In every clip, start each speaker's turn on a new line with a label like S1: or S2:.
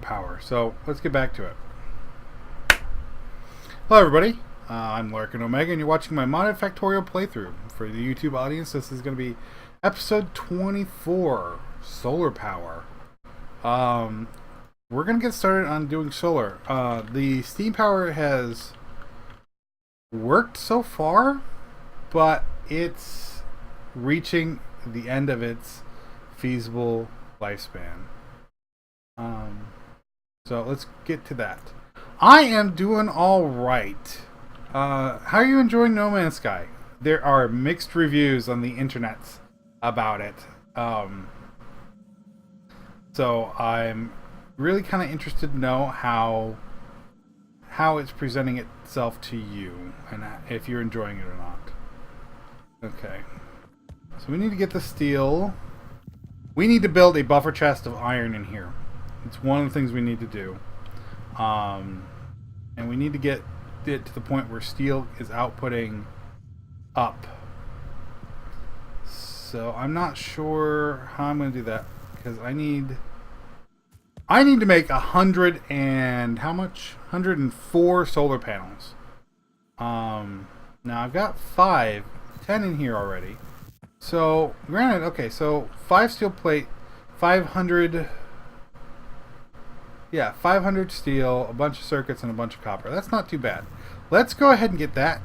S1: power. So let's get back to it. Hello everybody, I'm Larkin Omega and you're watching my modded Factorio playthrough. For the YouTube audience, this is going to be episode 24, solar power. We're going to get started on doing solar. The steam power has worked so far, but it's reaching the end of its feasible lifespan. So let's get to that. I am doing all right. How are you enjoying No Man's Sky? There are mixed reviews on the internet about it. So I'm really kind of interested to know how it's presenting itself to you and if you're enjoying it or not. Okay. So we need to get the steel. We need to build a buffer chest of iron in here. It's one of the things we need to do. And we need to get it to the point where steel is outputting up. So I'm not sure how I'm going to do that because I need to make 100 and how much? 104 solar panels. Now I've got 10 in here already. So granted, okay, so 5 steel plate, 500. Yeah, 500 steel, a bunch of circuits, and a bunch of copper. That's not too bad. Let's go ahead and get that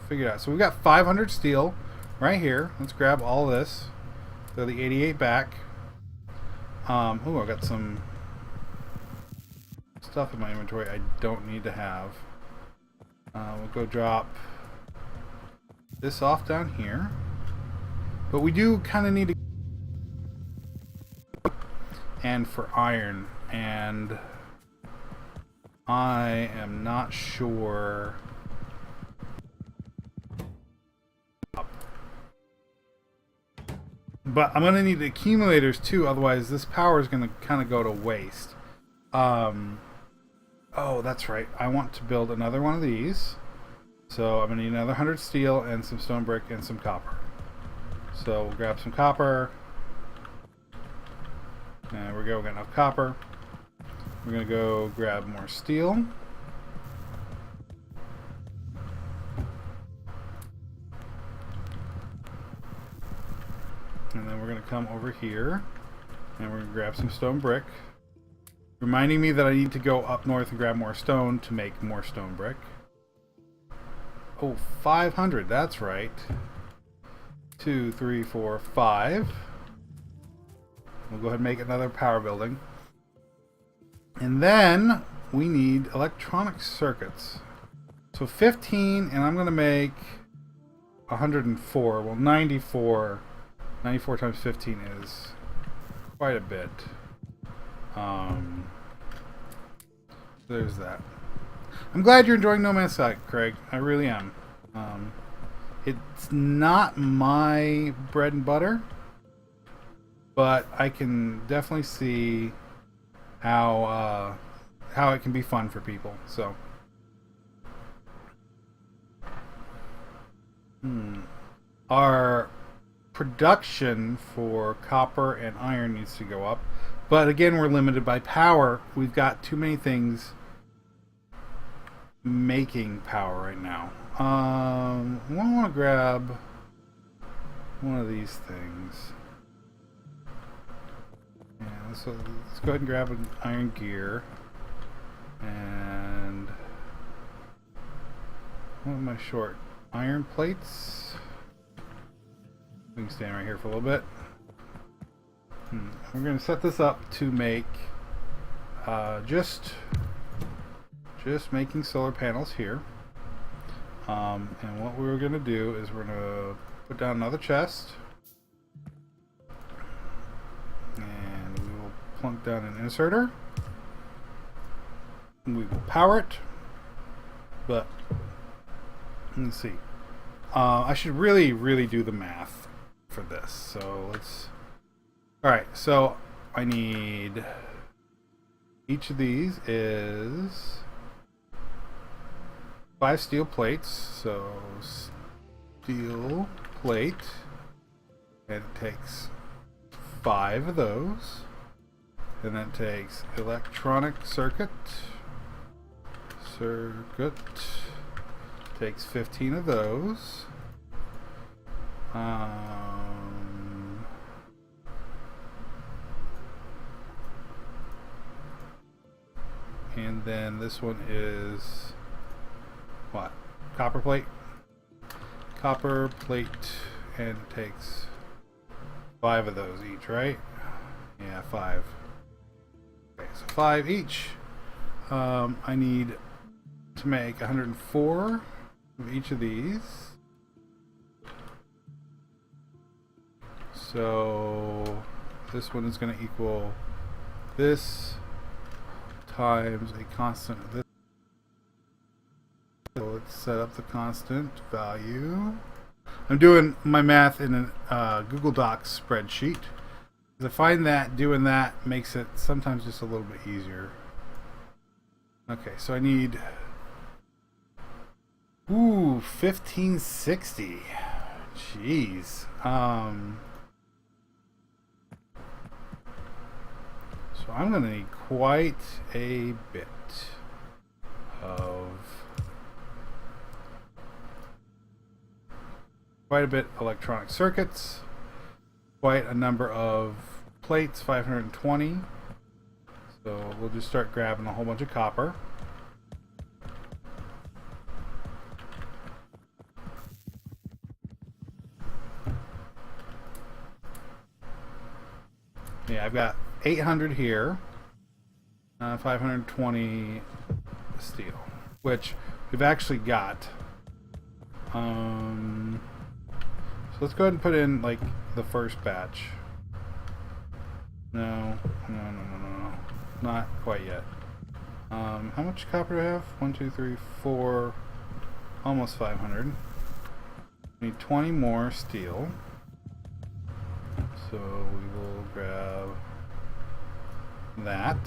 S1: figured out. So we've got 500 steel right here. Let's grab all this. Throw the 88 back. Oh, I got some stuff in my inventory I don't need to have. We'll go drop this off down here. But we do kind of need to... And for iron, and I am not sure. But I'm going to need accumulators too, otherwise this power is going to kind of go to waste. Oh, that's right. I want to build another one of these. So I'm going to need another 100 steel and some stone brick and some copper. So we'll grab some copper. There we go, we got enough copper. We're going to go grab more steel. And then we're going to come over here and we're going to grab some stone brick. Reminding me that I need to go up north and grab more stone to make more stone brick. Oh, 500, that's right. 2, 3, 4, 5. We'll go ahead and make another power building. And then we need electronic circuits. So 15, and I'm going to make 104. Well, 94. 94 times 15 is quite a bit. There's that. I'm glad you're enjoying No Man's Sky, Craig. I really am. It's not my bread and butter, but I can definitely see how it can be fun for people. So, our production for copper and iron needs to go up, but again, we're limited by power. We've got too many things making power right now. I want to grab one of these things. Yeah, so let's go ahead and grab an iron gear. And what am I short? Iron plates. We can stand right here for a little bit. We're going to set this up to make just making solar panels here. And what we're going to do is we're going to put down another chest. And we will plunk down an inserter. And we will power it. But let's see. I should really do the math for this. So let's... Alright, so I need... Each of these is 5 steel plates. So steel plate. And it takes 5 of those. And that takes electronic circuit. Takes 15 of those. And then this one is what? Copper plate. Copper plate, and it takes 5 of those each, right? Yeah, 5. Okay, so 5 each. I need to make 104 of each of these. So this one is going to equal this times a constant of this. So let's set up the constant value. I'm doing my math in a Google Docs spreadsheet. I find that doing that makes it sometimes just a little bit easier. Okay, so I need 1560. Jeez. So I'm going to need quite a bit of electronic circuits, quite a number of plates, 520. So we'll just start grabbing a whole bunch of copper. Yeah, I've got 800 here, 520 steel, which we've actually got. So let's go ahead and put in like the first batch. No, not quite yet. How much copper do I have? 1, 2, 3, 4, almost 500. Need 20 more steel. So we will grab that.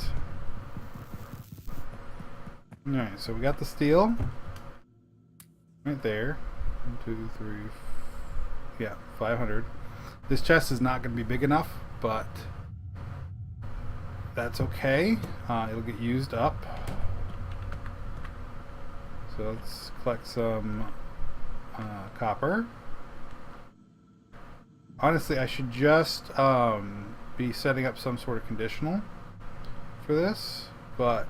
S1: Alright, so we got the steel right there. 1, 2, 3, yeah, 500. This chest is not going to be big enough, but that's okay. It'll get used up. So let's collect some copper. Honestly, I should just be setting up some sort of conditional for this, but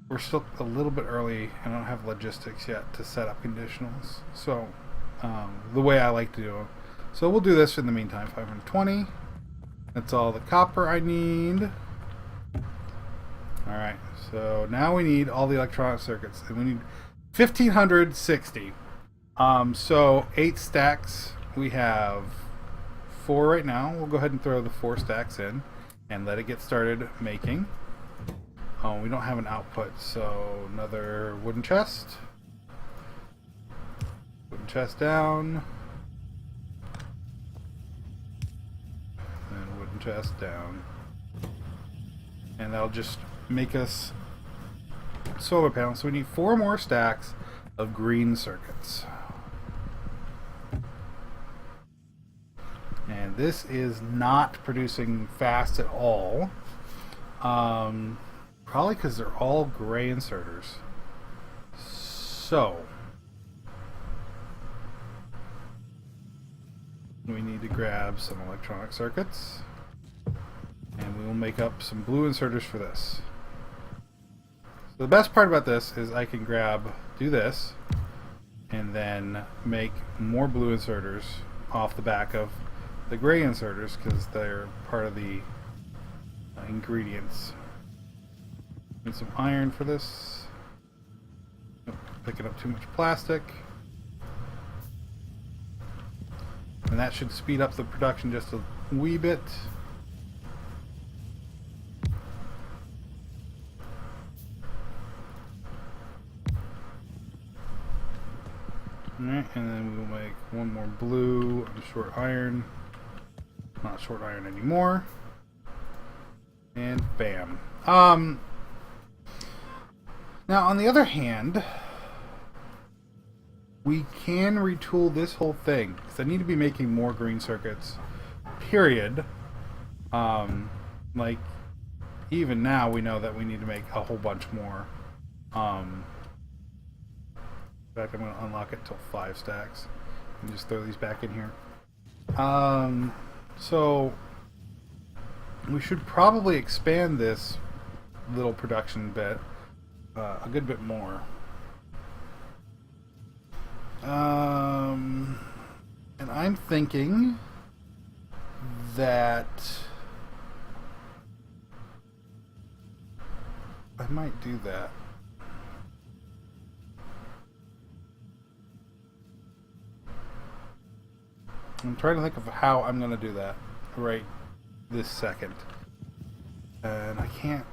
S1: we're still a little bit early and I don't have logistics yet to set up conditionals. So the way I like to do them. So we'll do this in the meantime. 520. That's all the copper I need. Alright, so now we need all the electronic circuits. And we need 1560. So 8 stacks. We have 4 right now. We'll go ahead and throw the 4 stacks in and let it get started making. We don't have an output, so another wooden chest. Wooden chest down. And wooden chest down. And that'll just make us solar panels. So we need 4 more stacks of green circuits. And this is not producing fast at all. Probably because they're all gray inserters. So we need to grab some electronic circuits, and we will make up some blue inserters for this. So the best part about this is I can do this, and then make more blue inserters off the back of the gray inserters because they're part of the ingredients. Need some iron for this. Nope, picking up too much plastic. And that should speed up the production just a wee bit. Alright, and then we'll make one more blue on short iron. Not short iron anymore. And bam. Now, on the other hand, we can retool this whole thing because I need to be making more green circuits, period. Like, even now we know that we need to make a whole bunch more. In fact, I'm going to unlock it till 5 stacks and just throw these back in here. So we should probably expand this little production bit a good bit more. And I'm thinking that I might do that. I'm trying to think of how I'm going to do that right this second. And I can't,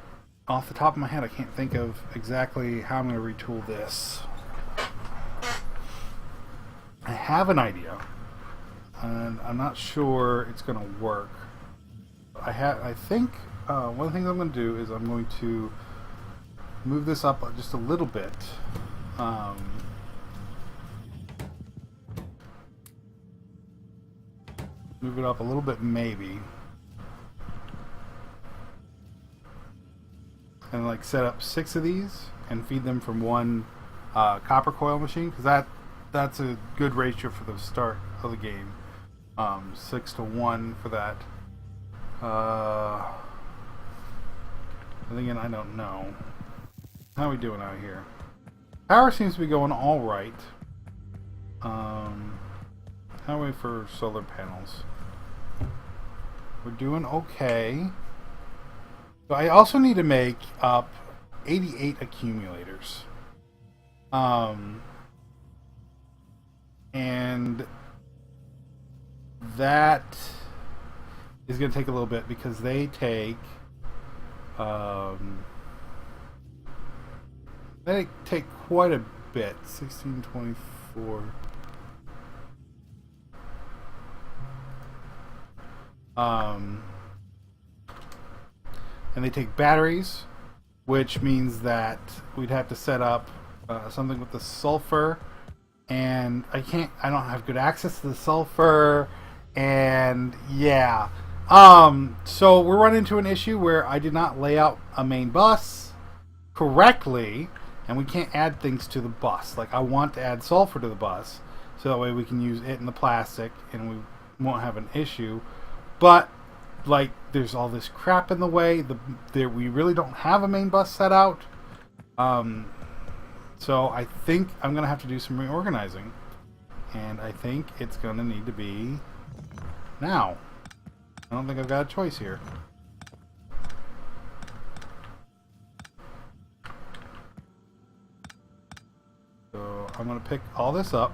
S1: off the top of my head, I can't think of exactly how I'm going to retool this. I have an idea, and I'm not sure it's going to work. I think one of the things I'm going to do is I'm going to move this up just a little bit. Move it up a little bit, maybe, and like set up 6 of these and feed them from one copper coil machine, because that's a good ratio for the start of the game. 6 to 1 for that. And again, I don't know. How are we doing out here? Power seems to be going all right. How are we for solar panels? We're doing okay. But I also need to make up 88 accumulators. And that is going to take a little bit, because they take quite a bit. 1624. And they take batteries, which means that we'd have to set up something with the sulfur, and I don't have good access to the sulfur, and yeah. So we're running into an issue where I did not lay out a main bus correctly, and we can't add things to the bus. Like, I want to add sulfur to the bus, so that way we can use it in the plastic, and we won't have an issue. But, like, there's all this crap in the way. We really don't have a main bus set out. So I think I'm going to have to do some reorganizing. And I think it's going to need to be now. I don't think I've got a choice here. So I'm going to pick all this up.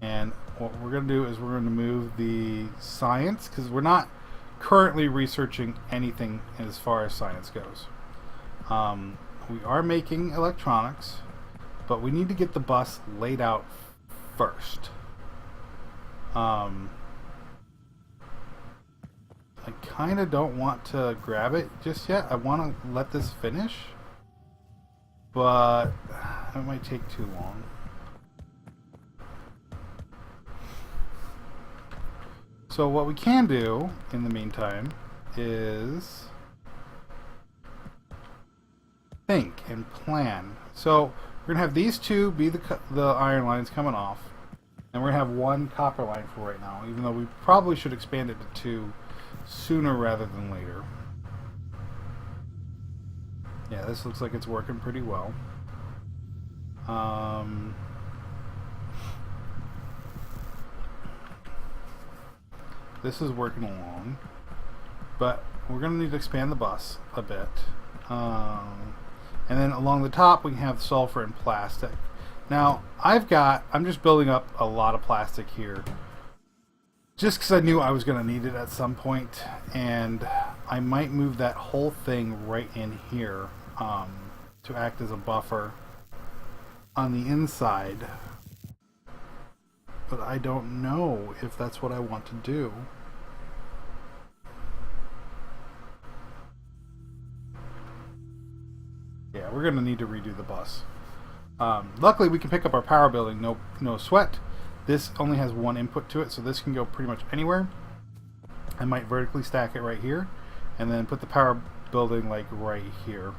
S1: And what we're going to do is we're going to move the science, because we're not currently researching anything as far as science goes. We are making electronics, but we need to get the bus laid out first. I kind of don't want to grab it just yet. I want to let this finish, but it might take too long. So what we can do in the meantime is think and plan. So we're gonna have these two be the iron lines coming off, and we're gonna have one copper line for right now, even though we probably should expand it to 2 sooner rather than later. Yeah, this looks like it's working pretty well. This is working along, but we're going to need to expand the bus a bit. And then along the top we have sulfur and plastic. Now I'm just building up a lot of plastic here, just because I knew I was going to need it at some point, and I might move that whole thing right in here to act as a buffer on the inside. But I don't know if that's what I want to do. Yeah, we're going to need to redo the bus. Luckily, we can pick up our power building, no sweat. This only has one input to it, so this can go pretty much anywhere. I might vertically stack it right here, and then put the power building like right here,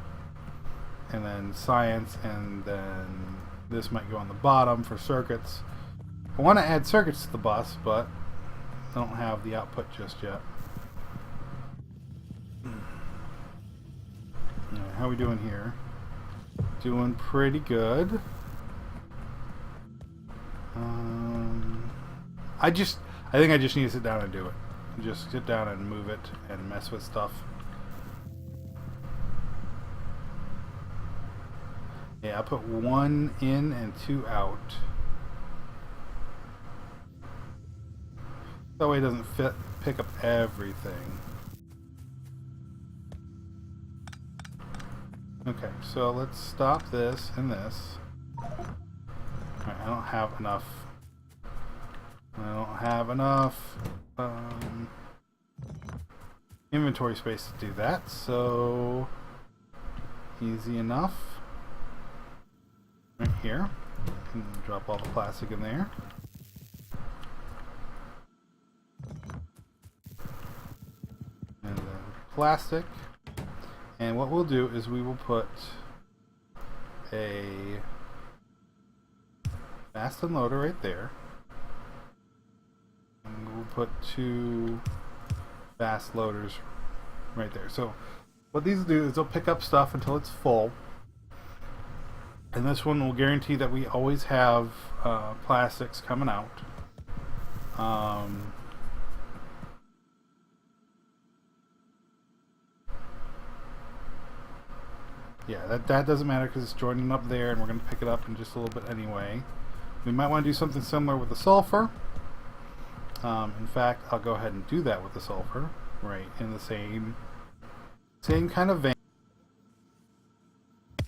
S1: and then science, and then this might go on the bottom for circuits. I want to add circuits to the bus, but I don't have the output just yet. Right, how are we doing here? Doing pretty good. I think I just need to sit down and do it. Just sit down and move it and mess with stuff. Yeah, I'll put 1 in and 2 out. That way it doesn't pick up everything. Okay, so let's stop this and this. Alright, I don't have enough. Inventory space to do that, so easy enough. Right here. And drop all the plastic in there. And then plastic. And what we'll do is we will put a fast unloader right there. And we'll put 2 fast loaders right there. So what these do is they'll pick up stuff until it's full. And this one will guarantee that we always have plastics coming out. Yeah, that doesn't matter because it's joining up there, and we're going to pick it up in just a little bit anyway. We might want to do something similar with the sulfur. In fact, I'll go ahead and do that with the sulfur, right in the same kind of vein.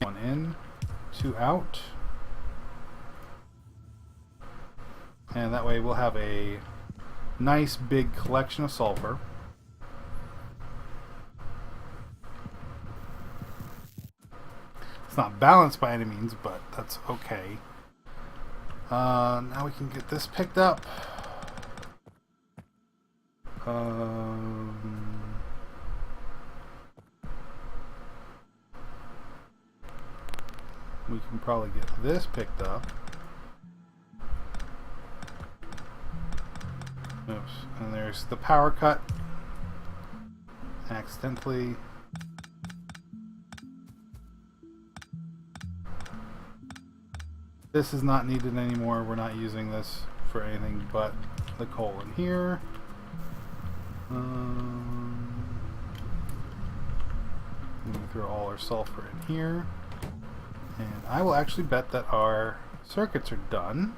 S1: 1 in, 2 out, and that way we'll have a nice big collection of sulfur. It's not balanced by any means, but that's okay. Now we can get this picked up. We can probably get this picked up. Oops. And there's the power cut. Accidentally. This is not needed anymore. We're not using this for anything but the coal in here. We throw all our sulfur in here. And I will actually bet that our circuits are done.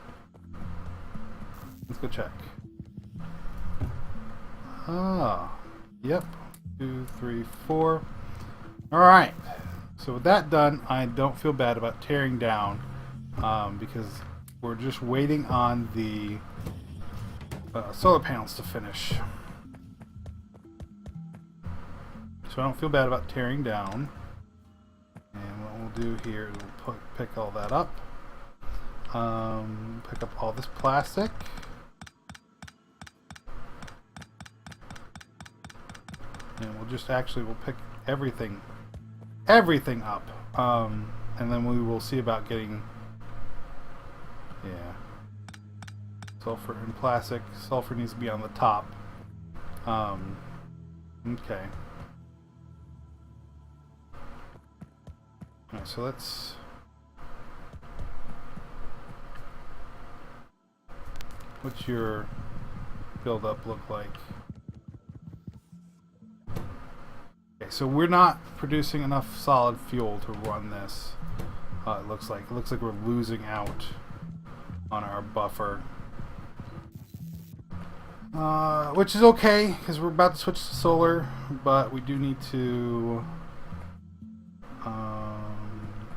S1: Let's go check. Yep. 2, 3, 4. Alright. So with that done, I don't feel bad about tearing down. Because we're just waiting on the solar panels to finish. So I don't feel bad about tearing down. And what we'll do here is we'll pick all that up. Pick up all this plastic. And we'll just we'll pick everything up. And then we will see about getting, yeah, sulfur and plastic. Sulfur needs to be on the top. Okay. Alright, so let's what's your build up look like? Okay, so we're not producing enough solid fuel to run this. It looks like we're losing out on our buffer. Which is okay because we're about to switch to solar, but we do need to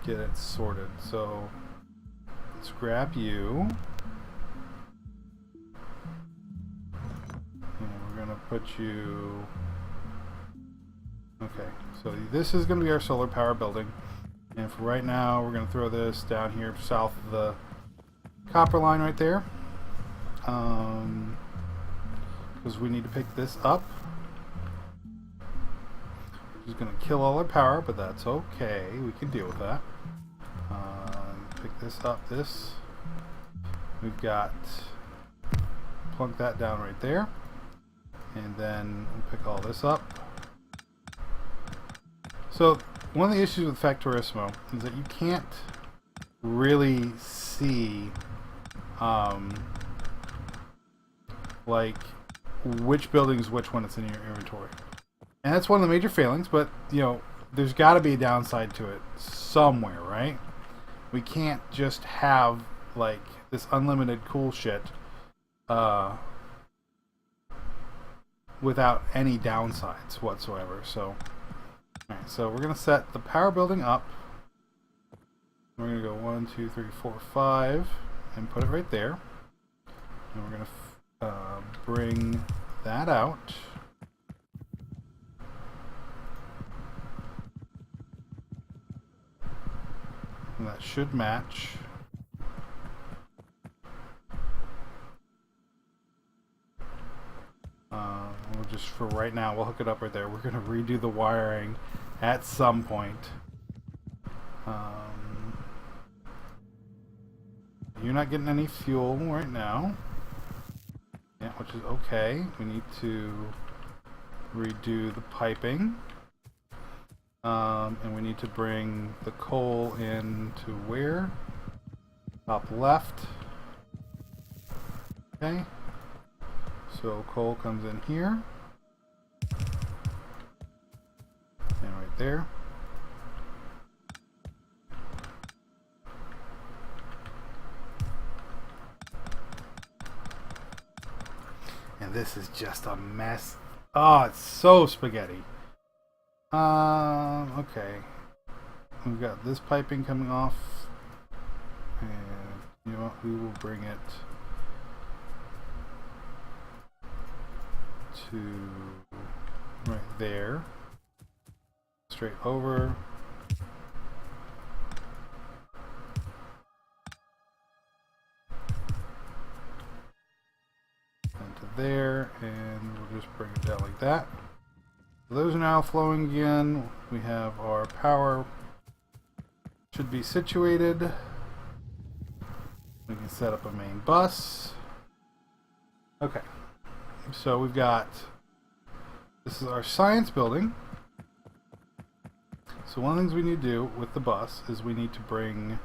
S1: get it sorted. So let's grab you, and we're gonna put you. Okay, so this is gonna be our solar power building, and for right now we're gonna throw this down here south of the copper line right there, because we need to pick this up Which is going to kill all our power, but that's okay. We can deal with that. Pick this up, this. We've got... plunk that down right there. And then we'll pick all this up. So, one of the issues with Factorio is that you can't really see like which building's which when it's in your inventory. And that's one of the major failings, but you know, there's got to be a downside to it somewhere, right? We can't just have like this unlimited cool shit without any downsides whatsoever. So, alright, so we're gonna set the power building up. We're gonna go 1, 2, 3, 4, 5, and put it right there. And we're gonna bring that out. And that should match. We'll just, for right now, we'll hook it up right there. We're gonna redo the wiring at some point. You're not getting any fuel right now. Yeah, which is okay. We need to redo the piping. And we need to bring the coal in to where? Top left. Okay. So coal comes in here. And right there. And this is just a mess. Oh, it's so spaghetti. Okay. We've got this piping coming off. And you know what? We will bring it to right there. Straight over. And to there. And we'll just bring it down like that. Those are now flowing again. We have our power should be situated. We can set up a main bus. Okay. So we've got, this is our science building. So one of the things we need to do with the bus is we need to bring,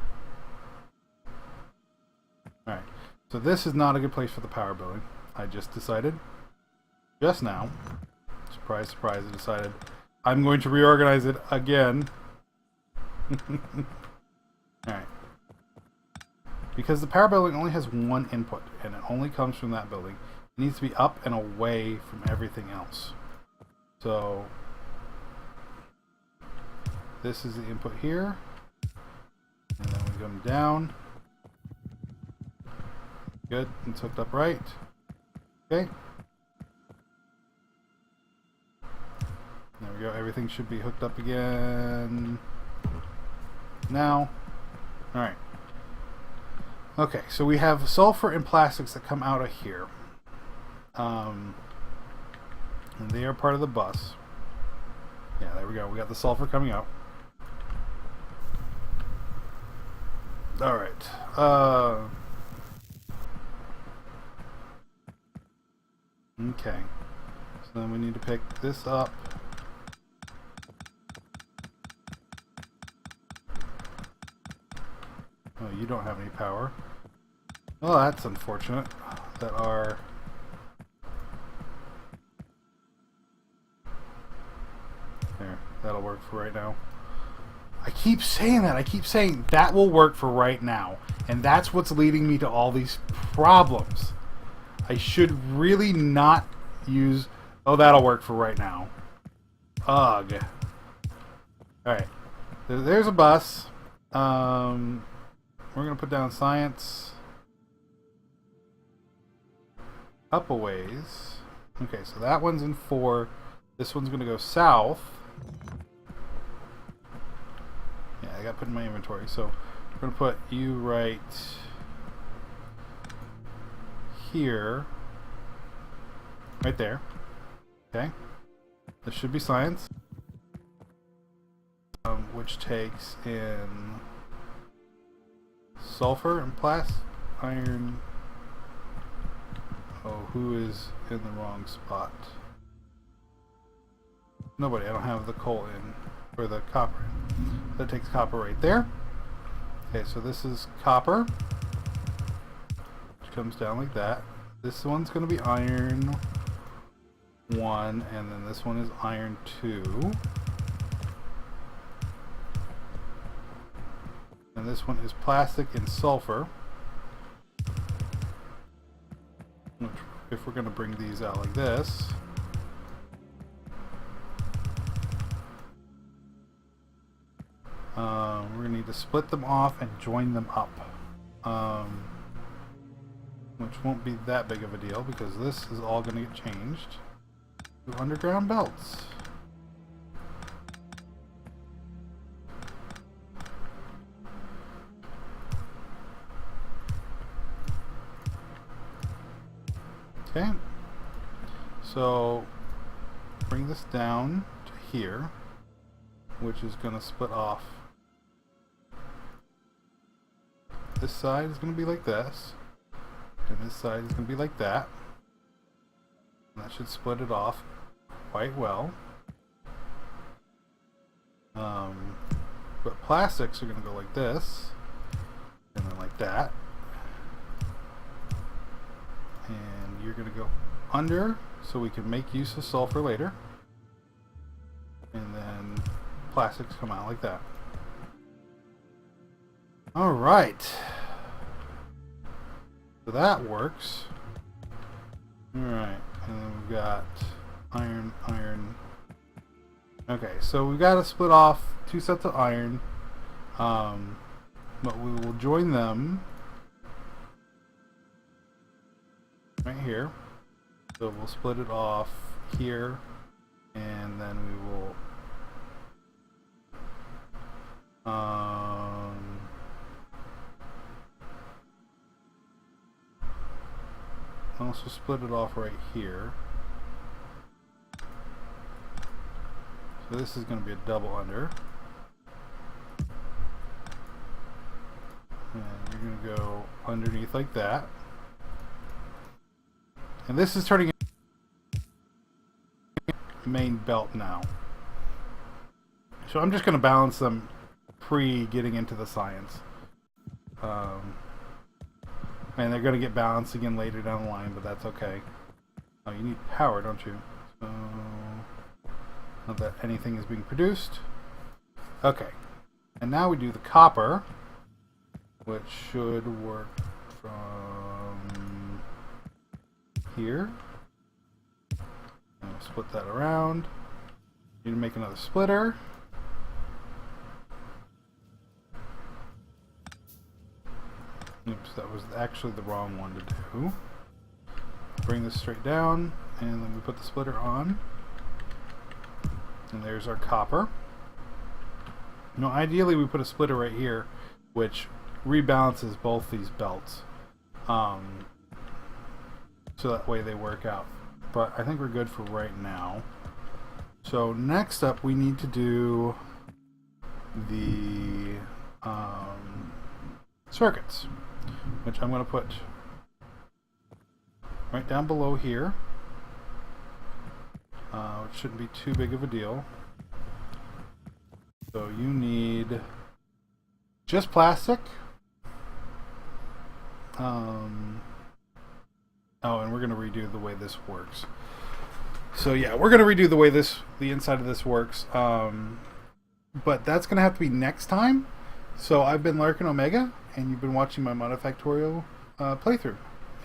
S1: alright, so this is not a good place for the power building. I just decided, just now, surprise, surprise, I decided I'm going to reorganize it again. Alright. Because the power building only has one input, and it only comes from that building. It needs to be up and away from everything else. So, this is the input here. And then we come down. Good, it's hooked up right. Okay. There we go, everything should be hooked up again now. Alright. Okay, so we have sulfur and plastics that come out of here. And they are part of the bus. Yeah, there we go. We got the sulfur coming out. Alright. Okay. So then we need to pick this up. Oh, you don't have any power. Well, that's unfortunate. That are... There, that'll work for right now. I keep saying that. I keep saying that will work for right now. And that's what's leading me to all these problems. I should really not use... Oh, that'll work for right now. Ugh. Alright. There's a bus. We're going to put down science up a ways. Okay, so that one's in 4. This one's going to go south. Yeah, I got to put in my inventory. So we're going to put you right here. Right there. Okay. This should be science. which takes in sulfur and iron. Oh, who is in the wrong spot? Nobody. I don't have the coal in, or the copper in. That takes copper right there. Okay, so this is copper, which comes down like that. This one's going to be iron 1, and then this one is iron 2. And this one is plastic and sulfur. Which, if we're going to bring these out like this, we're going to need to split them off and join them up. Which won't be that big of a deal because this is all going to get changed to underground belts. Okay, so bring this down to here, which is going to split off. This side is going to be like this, and this side is going to be like that. And that should split it off quite well. But plastics are going to go like this, and then like that. And you're going to go under so we can make use of sulfur later. And then plastics come out like that. Alright. So that works. Alright. And then we've got iron, iron. Okay, so we've got to split off 2 sets of iron. But we will join them right here. So we'll split it off here, and then we will also split it off right here. So this is going to be a double under. And you're going to go underneath like that. And this is turning into the main belt now. So I'm just going to balance them pre-getting into the science. And they're going to get balanced again later down the line, but that's okay. Oh, you need power, don't you? So, not that anything is being produced. Okay. And now we do the copper, which should work from here. And we'll split that around. Need to make another splitter. Oops, that was actually the wrong one to do. Bring this straight down, and then we put the splitter on. And there's our copper. Now, ideally, we put a splitter right here, which rebalances both these belts. So that way they work out. But I think we're good for right now. So next up, we need to do the circuits, which I'm going to put right down below here, which shouldn't be too big of a deal. So you need just plastic. Oh, and we're going to redo the way this works. So yeah, we're going to redo the way the inside of this works. But that's going to have to be next time. So I've been Larkin Omega, and you've been watching my Factorio playthrough.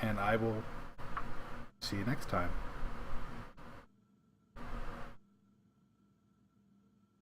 S1: And I will see you next time.